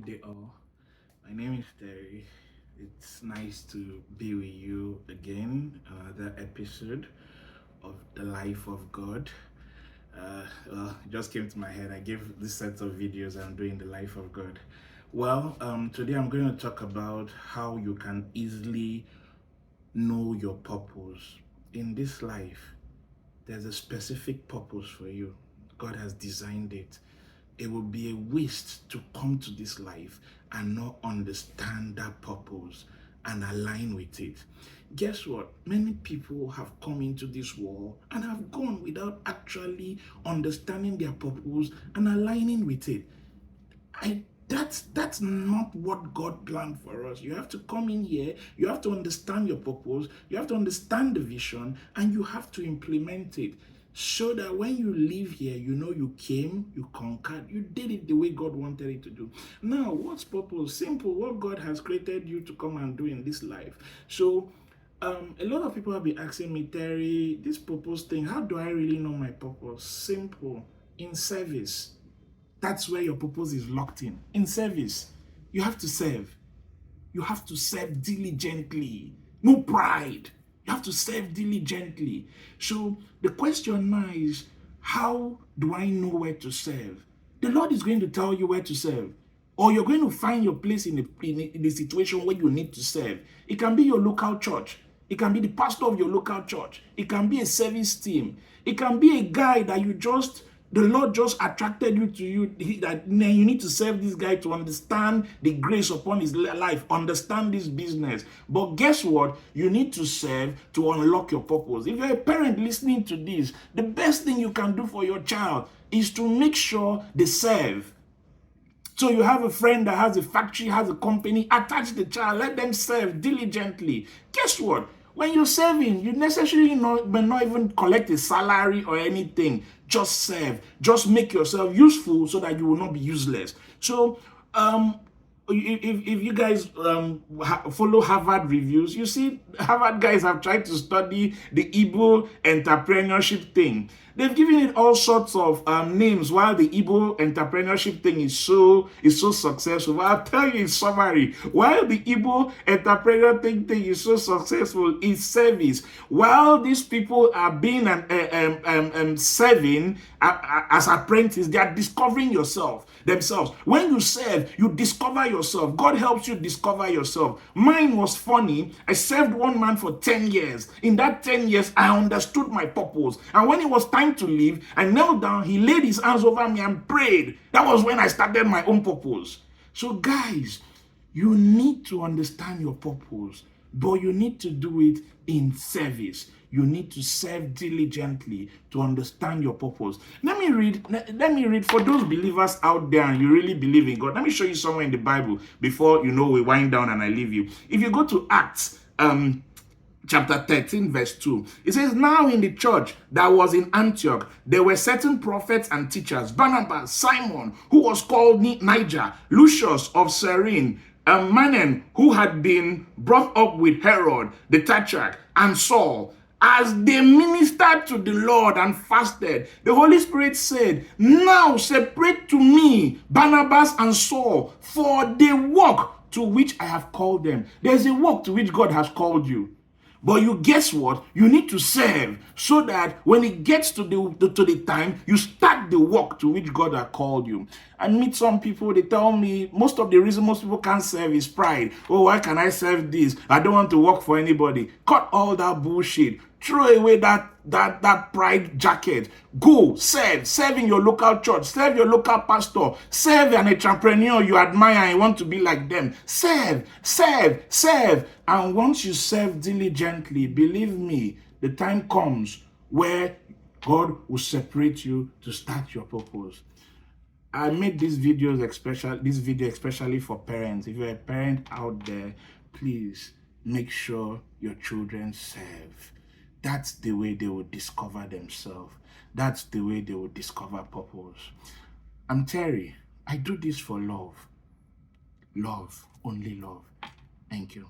Good day, all. My name is Terry. It's nice to be with you again. Another episode of the life of God. It just came to my head. I gave this set of videos I'm doing the life of God. Today I'm going to talk about how you can easily know your purpose in this life. There's a specific purpose for you. God has designed it. It would be a waste to come to this life and not understand that purpose and align with it. Guess what? Many people have come into this world and have gone without actually understanding their purpose and aligning with it. That's not what God planned for us. You have to come in here, you have to understand your purpose, you have to understand the vision, and you have to implement it. So that when you leave here, you know you came, you conquered, you did it the way God wanted it to do. Now, what's purpose? Simple, what God has created you to come and do in this life. So, a lot of people have been asking me, Terry, this purpose thing, how do I really know my purpose? Simple, in service. That's where your purpose is locked in. In service, you have to serve. You have to serve diligently. No pride. You have to serve diligently. So the question now is, how do I know where to serve? The Lord is going to tell you where to serve. Or you're going to find your place in the situation where you need to serve. It can be your local church. It can be the pastor of your local church. It can be a service team. It can be a guy that the Lord just attracted you to you, that you need to serve this guy to understand the grace upon his life, understand this business. But guess what? You need to serve to unlock your purpose. If you're a parent listening to this, the best thing you can do for your child is to make sure they serve. So you have a friend that has a factory, has a company, attach the child, let them serve diligently. Guess what? When you're serving, you necessarily may not even collect a salary or anything. Just serve. Just make yourself useful so that you will not be useless. So, if you guys follow Harvard reviews, you see Harvard guys have tried to study the Igbo entrepreneurship thing. They've given it all sorts of names while the Igbo entrepreneurship thing is so successful. But I'll tell you in summary, while the Igbo entrepreneur thing is so successful in service, while these people are being serving as apprentices, they are discovering themselves. When you serve, you discover yourself. God helps you discover yourself. Mine was funny. I served one man for 10 years. In that 10 years, I understood my purpose. And when it was time to leave, I knelt down, he laid his hands over me and prayed. That was when I started my own purpose. So guys, you need to understand your purpose, but you need to do it in service. You need to serve diligently to understand your purpose. Let me read for those believers out there and you really believe in God. Let me show you somewhere in the Bible before we wind down and I leave you. If you go to Acts chapter 13 verse 2, it says, now in the church that was in Antioch, there were certain prophets and teachers, Barnabas, Simon, who was called Niger, Lucius of Cyrene, Manan, who had been brought up with Herod the Tetrarch, and Saul. As they ministered to the Lord and fasted, the Holy Spirit said, now separate to me Barnabas and Saul for the work to which I have called them. There's a work to which God has called you. But you guess what? You need to serve so that when it gets to the time, you start the work to which God has called you. I meet some people, they tell me most of the reason most people can't serve is pride. Oh, why can I serve this? I don't want to work for anybody. Cut all that bullshit. Throw away that pride jacket. Go serve in your local church, serve your local pastor, serve an entrepreneur you admire and you want to be like them. Serve. And once you serve diligently, believe me, the time comes where God will separate you to start your purpose. I made this video especially for parents. If you're a parent out there, please make sure your children serve. That's the way they will discover themselves. That's the way they will discover purpose. I'm Terry. I do this for love. Love, only love. Thank you.